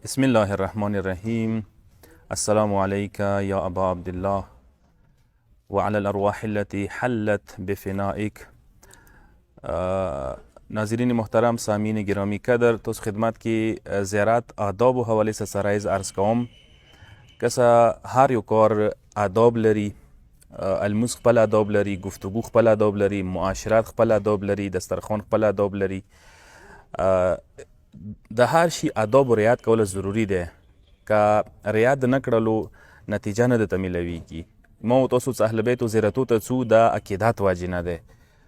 بسم الله الرحمن الرحیم. السلام علیک یا ابا عبدالله وعلى الارواح التي حلت بفنائک. ناظرین محترم، سامعین گرامی قدر، تاسو خدمت کې زیارت آداب و حوالې سره سرایز عرض کوم. کسه هر یو کار آداب لري، الموس خپل آداب لري، گفتگو خپل آداب لري، معاشرت خپل آداب لري، دسترخوان خپل آداب لري. د هر شي آداب رعایت کول ضروری دی. که رعایت نه کړلو نتیجه نه درته میلویږي. ما و تاسو اهل بیتو زیارتو ته ځو د عقیدت وجې نه دی،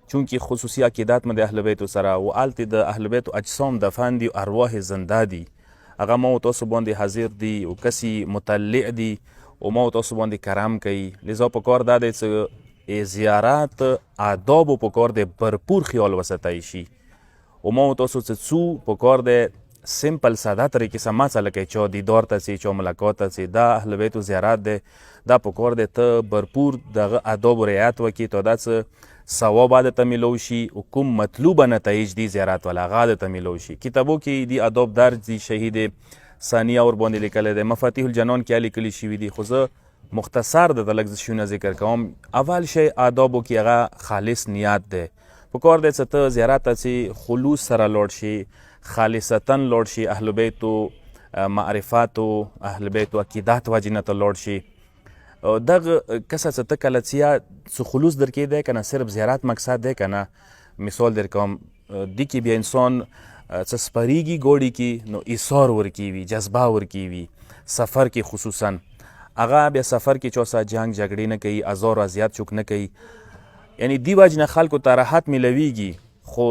چونکې خصوصي عقیدت مو د اهل بیتو سره و هلتې د اهل بیتو اجسام دفن دي، ارواح زنده دي. هغه ما و تاسو باندې حاضر دي او کسی مطلع دي او ما و تاسو باندې کرم کوي. لذا پکار دا دی چې زیارت آدابو پکار دی برپور خیال وساتای شي. و ما و تاسو څه څو پکار دی سمپل ساده طریقې سره ما څه لکه چا دیدار ته ځې، چا ملاقات ته ځې. دا اهل بیتو زیارت دی، دا پکار دی ته برپور دغه آدابو رعایت وکړي تا دا څه ثواب درته میلو شي او کوم مطلوبه نتایج دي زیارت والا هغه درته میلو شي. کتابو کې دي آداب درج دي، شهید ثانیه ورباندې لیکلی دی، مفاتیح الجنان کې لیکلي شوي دي، خو زه مختصر درته لږ شیونه ذکر کوم. اول شی آدابو کې هغه خالص نیت دی. پکار دی چې ته زیارت ته چې خلوص سره لاړ شي، خالصتا لاړ شي، اهل بیتو معرفاتو اهل بیتو عقیدت وجې نه ته لاړ شي. دغه کسه چې ته کله چې څه خلوص درکې دی که نه، صرف زیارت مقصد دی که نه. مثال در کوم، دې کې بیا انسان څه سپریږي ګوډي کې نو ایثار ورکې وي، جذبه ورکې وي. سفر کې خصوصا هغه بیا سفر کې چا سره جنګ جګړې نه کوي، ازار و اذیت چوک نه کوي. یعنی دی وجې نه خلکو ته راحت میلویږي، خو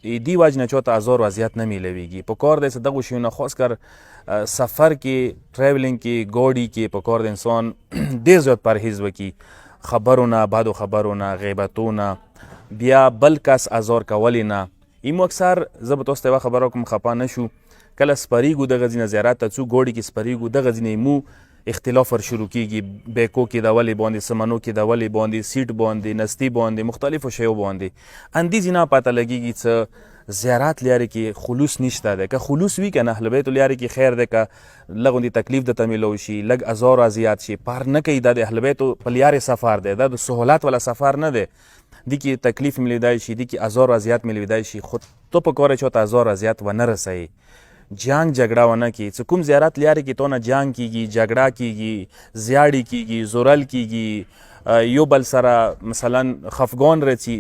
دی وجې نه چاته ازار و اذیت نه میلویږي. پکار دی چې دغو شیونه خاص کر سفر کې، ټریولینګ کې، ګاډي کې پکار دی انسان ډېر زیات پرهیز وکړي. خبرو نه، بدو خبرو نه، غیبتو نه، بیا بل کس ازار کولې نه. ایمو اکثر زه به تاسو ته یوه خبره وکړم، خفه نه شو. کله سپریږو دغه ځینه زیارت ته ځو، ګاډي کې سپریږو، دغه ځینې ایمو اختلاف ور شروع کیږي. بیکو کې د ولې باندې، سمنو کې د ولې باندې، سیټ باندې، نستی باندې، مختلفو شیو باندې. اندې ځینه پته لګیږي چې زیارت لیارې کې خلوص نشته دی. که خلوص وي که نه، اهل بیتو لیارې کې خیر دی، که لږ غوندې تکلیف درته میلو شي، لږ ازار و اذیت شي، پار نه کوي. دا د اهل بیتو په لیارې سفر دی، دا د سهولت والا سفر نه دی. دې کې تکلیف میلیدای شي، دې کې ازار و اذیت میلیدای شي، خو ته پکار دی چاته ازار و اذیت ونه رسوي، جنگ جګړه ونه کړي. چې کوم زیارت لیارې کې تو نه جنگ کیږي، جګړه کیږي، زیاړې کیږي، زورل کیږي، یو بل سره مثلا خفګان رسي،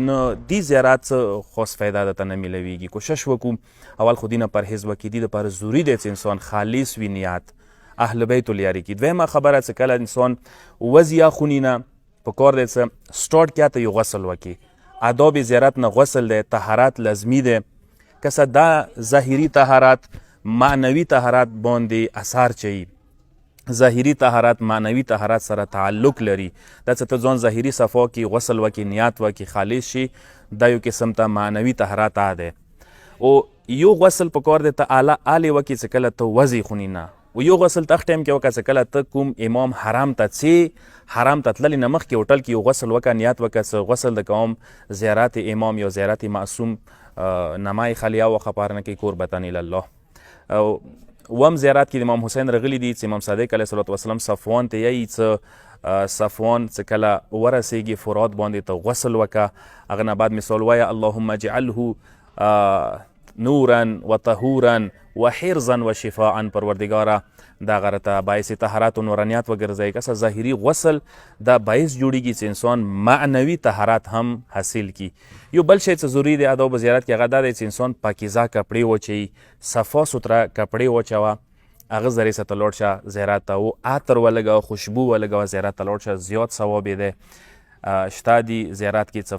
نو دې زیارت څه خاص فایده درته نه میلویږي. کوشش وکړو اول خو دې نه پرهیز وکړي. دې دپاره ضروري دی چې انسان خالص وي نیت اهل بیتو لیارې کې. دویمه خبره چې کله انسان وځي یا خونې نه، پکار دی چې سټارټ کې ته یو غسل وکړي. آداب زیارت نه غسل دی، طهارت لازمي دی. کسه دا ظاهري طهارت معنوي طهارت باندې اثر چي، ظاهري طهارت معنوي طهارت سره تعلق لري. دا چې ته ځان ظاهري صفا کې غسل وکړي، نیت وکړي، خالص شي، دا یو قسم ته معنوي طهارت دی. او یو غسل پکار دی ته اعلی وکړي چې کله ته وځې خونې نه، و یو غسل ته هغه ټایم کې وکړه چې کله ته کوم امام حرم ته ځې، حرم ته تللې نه مخکې هوټل کې یو غسل وکړه، نیت وکړه چې غسل د کوم زیارت امام یا زیارت معصوم نمای خلیه و خپارنه کې قربتن الله. وم زیارت کې د امام حسین رغلی دي چې امام صادق علیه الصلاة والسلام صفوان ته یایي چې صفوان چې کله ورسیږي فرات باندې ته غسل وکړه. هغه نه بعد مثال وایه اللهم اجعله نورا و طهورا و حرزا و شفاعا. پروردگاره دا غره ته باعث طهارت و نورانیت وګرځوي. کسه ظاهري غسل دا باعث جوړیږي چې انسان معنوي طهارت هم حاصل کی. یو بل شی چې ضروري دی آداب زیارت کې هغه دا دی چې انسان پاکیزه کپړې واچوي، صفا سوتره کپړې واچوه، هغه ذریعې څخه ته لاړ شه زیارت ته، او عطر ولګوه، خوشبو ولګوه، زیارت ته لاړ شه، زیات ثواب یې دی. شته دي زیارت کې څه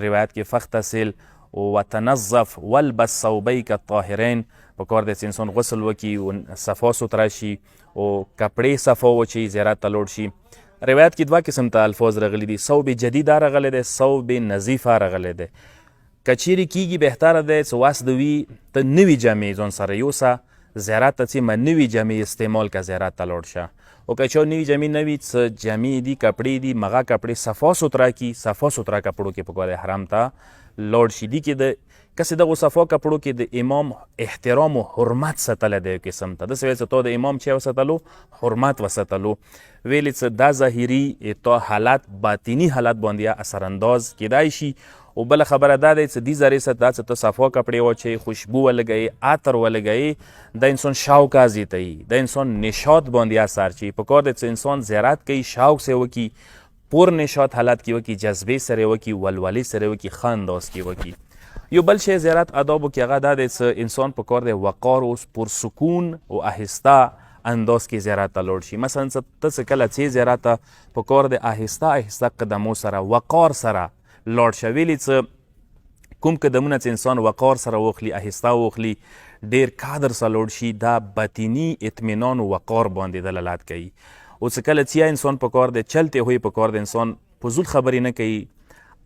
روایت کې فغتسل وتنظف والبس ثوبیک الطاهرین. پکار دی چې انسان غسل وکړي او صفا سوتره شي او کپړې صفا واچوي، زیارت ته لاړ شي. روایت کې دوه قسم ته الفاظ راغلي دي، ثوب جدیده راغلی دی، ثوب نظیفه راغلی دی. که چیرې کیږي بهتره دی چې وس د وي ته نوي جامې ځان سره یوسه، زیارت ته ځې ما نوي جامې استعمال که زیارت ته لاړ شه. او که چا نوي جامې نه وي، څه جامې دي، کپړې دي، مغه کپړې صفا سوتره کړي، صفا سوتره کپړو کې پکار دی حرم ته لاړ شي. دي کې د کسې دغو صفا کپړو کې د امام احترام و حرمت ساتلی دی یو قسم ته داسې ویل چې تو د امام چی وساتلو حرمت وساتلو ویلې څه دا ظاهري تا حالات باطني حالات باندې یا اثرانداز کیدای شي او بله خبره دا دی چې دې ذریعې څخه دا چې ته صفا کپړې واچوې خوشبو ولګوې عطر ولګوې د انسان شوق زیاتوي د انسان نشاط باندې اثر چی پکار دی چې انسان زیارت کوي شوق سره وکړي پر نشاط حالت کې وکړي جذبې سره وکړي ولولې سره وکړي ښه انداز کې وکړي یو بل شی زیارت آدابو کې هغه دا دی چې انسان پکار دی وقار او پرسکون او آهسته انداز کې زیارت ته لاړ شي مثلا ته چې کله څې زیارت ته پکار دی آهسته آهسته قدمو سره وقار سره لاړ شه ویلې چې کوم قدمونه چې انسان وقار سره واخلي آهسته واخلي ډېر قدر سره لاړ شي دا باطني اطمینان و وقار باندې دلالت کوي او چې کله چې انسان پکار دی چلتے ہوئے پکار دی انسان فضول خبرې نه کوي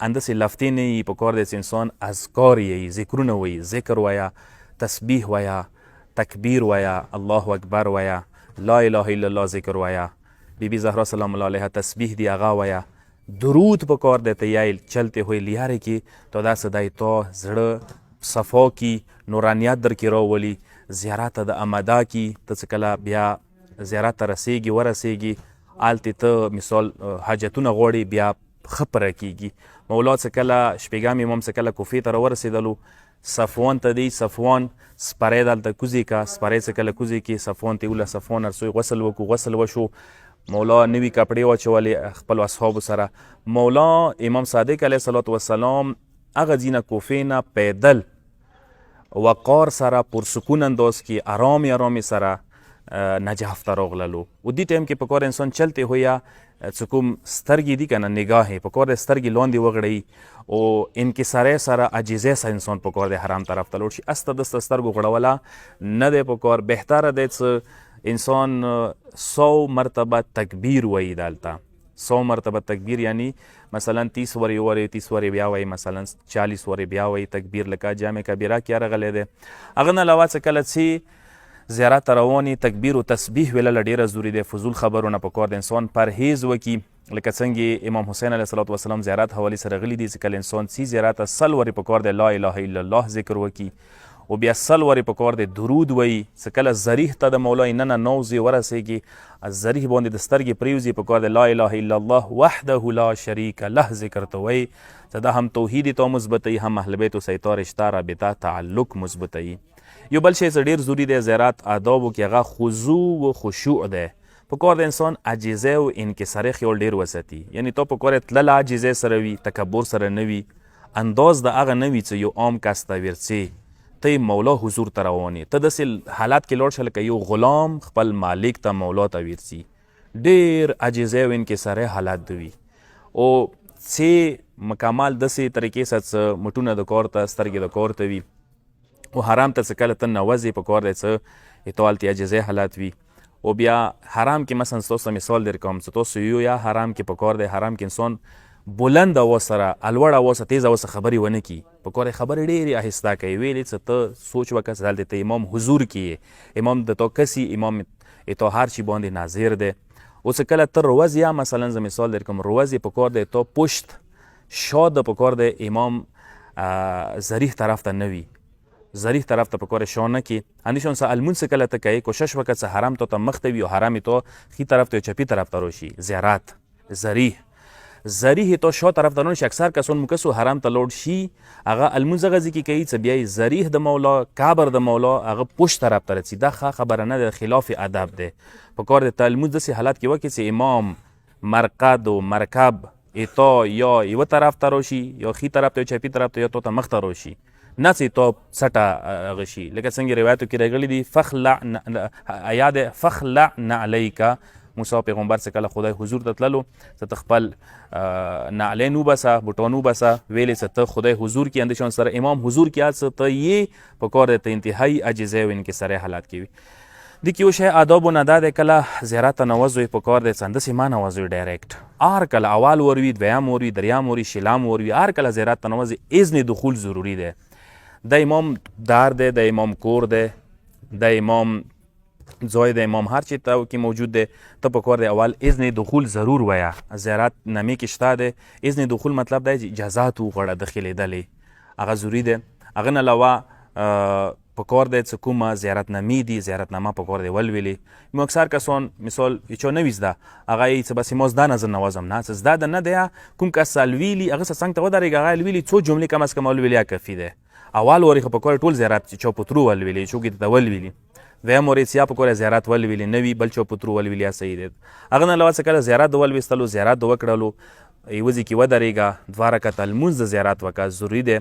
اندسې لفتې نه یي پکار دی چې انسان اذکار یی ذکرونه وایي ذکر وایه تسبیح وایه تکبیر وایه الله اکبر وایه لا اله الا الله ذکر وایه بی بی زهرا سلام الله علیها تسبیح دی هغه وایه درود پکار دی ته یایل چلتے ہوئے لیارې کې تو دا صدای تو زړه صفا کی نورانیت در کې راولي زیارت ته د امدا کی ته چې کله بیا زیارت ته رسیږي ورسیږي هلتې ته مثال حاجتونه غواړي بیا ښه پره کیږي مولا څه کله شپږم امام څه کله کوفې ته راورسېدلو صفوان ته دی صفوان سپری دلته کوزې کا سپری څه کله کوزې کې صفوان ته وله صفوان ارسوی غسل وکړو غسل وشو مولا نوي کپړې واچولې خپلو اصحابو سره مولا امام صادق علیه صلات وسلام هغه ځینه کوفې نه پیدل وقار سره پرسکون انداز کې آرامې آرامې سره نجف ته راغللو و دې ټایم کې پکار انسان چلتے ہویا څه کوم سترګې دي که نه نگاهې پکار دی سترګې لاندې وغړوي او انکسارۍ سره عاجزۍ سره انسان پکار دی حرام طرف ته لاړ شي استه دسته سترګو غړوله نه دی پکار بهتره دی چې انسان 100 مرتبه تکبیر وایي دلته 100 مرتبه تکبیر یعنی مثلا 30 ورې وورې 30 ورې بیا وایي مثلا 40 ورې بیا وایي تکبیر لکه جامع کبیره کې راغلی دی هغه نه علاوه څه کله چې زیارت ته رواني تکبیر و تسبیح ویلله ډېره ضروري دی فضول خبرونه پکار د انسان پرهیز وکړي لکه څنګه امام حسین علیه صلات وسلام زیارت حوالې سره غلي دي چې کله انسان سی زیارت ته 100 ورې پکار دی لا اله الا الله ذکر وکړي او بیا 100 ورې پکار دی درود وایي چې کله ذریح ته د مولا ننه نوځي ورسیږي ذریح باندې د سترګې پریوځي پکار دی لا اله الا الله وحده لا شریک له ذکر ته وایي چې دا هم توحید ته مثبتوي هم اهل بیت و سیتا رشته رابطه تعلق مثبتوي یو بل شی چې ډېر ضروري دی زیارت آدابو کې هغه خضوع و خشوع دی پکار د انسان عاجزۍ او انکسارۍ خیال ډېر وساتي یعنی تو پکار یې تلله عاجزۍ سره وي تکبر سره نه وي انداز د هغه نه وي چې یو عام کس ته ورڅې ته مولا حضور ته روان یې ته داسې حالات کې لاړ شه لکه یو غلام خپل مالک ته مولا ته ورڅي ډېر عاجزۍ او انکسارۍ حالات دوي او څې مکمل داسې طریقې سره مټونه د کار ته سترګې د کار ته وي او حرام ته څه کله ته نوځې په کار دی څه تو هلته عاجزۍ حالات وي او بیا حرام کې مثلا ستاسو ته مثال در کوم چې تاسو یو یا حرام کې په کار دی حرام کې انسان بلند اواز سره الوړ اواز سره تیز اواز سره خبرې ونه کړي په کار دی خبرې ډېرې آهسته کوي ویلې چې ته سوچ وکړه چې هلته ته امام حضور کې امام د تو کسي امام تو هر شي باندې ناظر دی او څه کله ته روز یا مثلا زه مثال در کوم روز په کار دی تو پشت شاد په کار دی امام ظریح طرف ته نه وي ظریح طرف ته پکار شانه کې اندیشون سه المونځ کله ته کوي کوشش وکړه چې حرام ته مخ ته وي او حرام ته ښي طرف ته چپي طرف ته راشي زیارت ظریح تو شا طرف ته شي اکثر کسان مکسو حرام ته لوړ شي هغه المونځ غزي کې کوي چې بیا ظریح د مولا کابر د مولا هغه پشت طرف ته رسي دا خبره نه ده خلاف ادب ده پکار د المونځ داسې حالات کې وکړي چې امام مرقد و مرکب ایتا یا یو طرف ته راشي یا ښي طرف ته چپي طرف ته یا تو ته مخ ته راشي نه چې تو سټه غشي لکه څنګه روایتو کې راغلي دي فخلع یاد فخلع نعلیک موسی پیغمبر څه کله خدای حضور ته تللو چې ته خپل نعلین وباسه بوټان وباسه ویلې چې ته خدای حضور کې اندیشون سره امام حضور کې څه ته یې په کار ته انتهایی عاجزۍ او انکسارۍ حالات کې وي د کې یو شی آدابو نه دا دی کله زیارت ته نوځوئ په کار دی چې همداسې ما نوځوئ ډایرکټ هر کله اول وروي دویم وروي دریم وروي شلم وروي هر کله زیارت ته نوځئ اذن دخول ضروري دی د امام دار دی د امام کور دی د امام ځای د امام هر چی ته کې موجود دی ته په کار دی اول اذن دخول ضرور وایه زیارت نامې کې شته دی اذن دخول مطلب دی اجازات وغواړه داخلېدلې هغه ضروري دی هغه نه علاوه پکار دی چې کومه زیارتنامې دي زیارتنامه پکار دی ولولې مو اکثر کسان مثال چا نویزده هغه یې څه بس ما زده نه زه نوازم نه څه زده ده نه دی کوم کس لویلي هغه څه څنګ ته ودرېږي هغه لویلي څو جملې کم از کم ولولي کافي دی اول وارې خو پکار ټول زیارت چې چا پترو ولولي چوکې ته ولولي دویم وارې چې یا پکار زیارت ولولي نه وي بل چا پترو ولولي صحیح دی هغه نه علاوه څه کله زیارت د ولویستلو زیارت د وکړلو یوه ځای کې ودرېږه دوه رکعته لمونځ د زیارت وکړه ضروري دی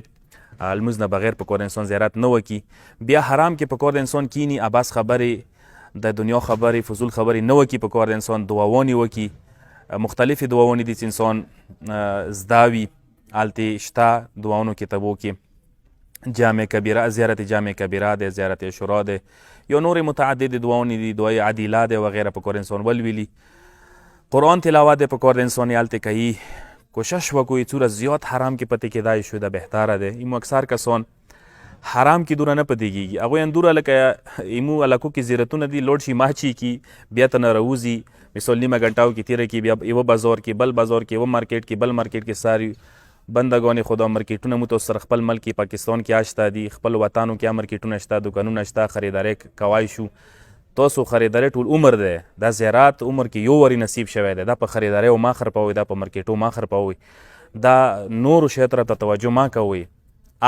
لمونځ نه بغیر پکار انسان زیارت نه وکي بیا حرام کې پکار انسان کینی اباس خبرې د دنیا خبرې فضول خبرې نه وکي پکار انسان دعاوانې وکي مختلفې دعاوانې دي چې انسان زده وي هلتې شته دعاونو کتابو کې جامع کبیره زیارت جامع کبیره دی زیارت عشورا دی یا نورې متعدد دعاونې دي دعای عدیله دی وغیره پکار انسان ولولي قرآن تلاوت دی پکار انسان هلتې کوي کوشش وکوي څومره زیات حرام کې پتې کېدای شو د بهتره دی ایمو اکثر کسان حرام کې دوره نه پتېږي هغوی اندوره لکه ایمو علاقو کې زیارتونه دي لوډ شي ماچي کی بیا ته نه راوځي مثال نیمه ګنټاو کې تیره کې بیا یوه بازار کې بل بازار کې یوه مارکیټ کې بل مارکیټ کې ساري بندگان خدا مارکیټونه مو سره خپل ملک پاکستان کې اشته دي خپل وطنو کې مارکیټونه شته دوکانونه شته خریداري کوای شو تاسو خریداري ټول عمر دی دا زیارت عمر کې یو وری نصیب شوی دی دا په خریداري او ما خرپوي دا په مارکیټو ما خرپوي دا نورو شیو طرف ته توجه ما کوئ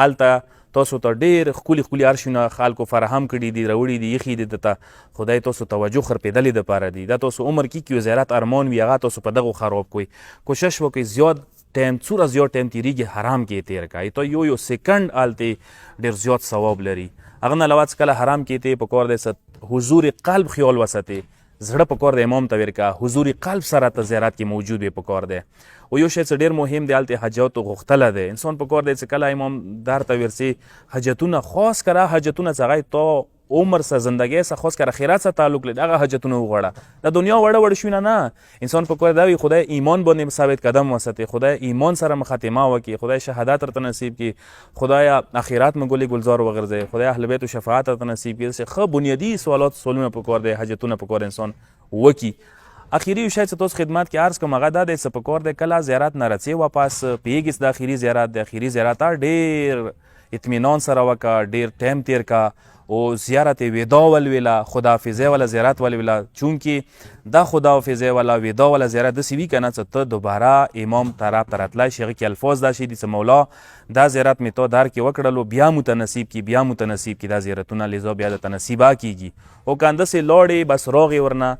هلته تاسو ته ډېر ښکلي ښکلي ارشونه خلکو فراهم کړي دي راوړي دي ایښي دي دته خدای تاسو توجه خرپېدلې دپاره دي دا تاسو عمر کې کیو زیارت ارمان وي هغه تاسو په دغو خراب کوئ کوشش وکړئ زیات ټایم څومره زیات ټایم تېرېږي حرام کې یې تېر کړئ ته یو سیکنډ هلتې ډېر زیات ثواب لري هغه نه علاوه چې کله حرام کې ته پکار دی حضور قلب خیال وساتې زړه پکار دی امام ته ورکه حضور قلب سره ته زیارت کې موجود وي پکار دی او یو شی چې ډېر مهم دی هلته حاجاتو غوښتله دی انسان پکار دی چې کله امام در ته ورسي حاجتونه خاص کره حاجتونه چې هغه تا عمر سره زندګۍ سره خاص کره خیرات سره تعلق لري هغه حاجتونه وغواړه د دنیا وړه وړه شوینه نه انسان پکار دی خدای ایمان باندې ثابت قدم وساتي خدای ایمان سره مخاتمه وکړي خدای شهادت ورته نصیب کړي خدای اخرت مو ګلې گلزار وګرځي خدای اهل بیت و شفاعت ورته نصیب کړي ښه بنیادي سوالونه پکار دی حاجتونه پکار انسان وکي اخیری شاید چې تاسو خدمت کې عرض کوم هغه دا دی چې پکار دی کله زیارت نه رسې واپس پیږي د اخیری زیارت د اخیری زیارت ډېر اطمینان سره وکړه ډېر ټایم تیر کا او زیارت ودا ولوله خداحافظۍ والا زیارت ولوله چونکې دا خداحافظۍ والا ودا والا زیارت داسې وي که نه چې ته دوباره امام طرف ته راتلی شي هغې کې الفاظ دا شي دي چې مولا دا زیارت مې تا درکې وکړلو بیا مو ته نصیب کړي بیا مو ته نصیب کړي دا زیارتونه لذا بیا درته نصیبه کېږي او که همداسې لاړې بس راغې ورنه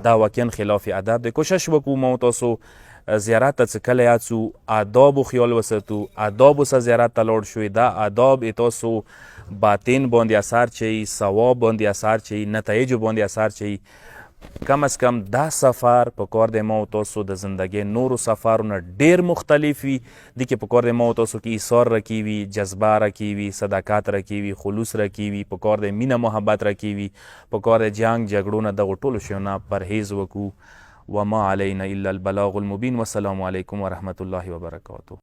دا واقعا خلاف ادب دی کوشش وکړو ما تاسو زیارت ته چې کله یاد سو آدابو خیال وساتو آدابو سره زیارت ته لاړ شوئ دا آداب تاسو باطن باندې اثر چي ثواب باندې اثر چي نتایج باندې اثر چي کم از کم دا سفر په کار دی ما او تاسو د زندګۍ نورو سفرونه ډېر مختلف وي دي کې په کار دی ما او تاسو کې ایثار رکی وي جذبه رکی وي صداقت رکی وي خلوص رکی وي په کار دی مینه محبت رکی وي په کار دی جنګ جګړو نه دغو ټولو شیو نه پرهیز وکړو وما علینا الا البلاغ المبین والسلام علیکم ورحمة الله وبرکاته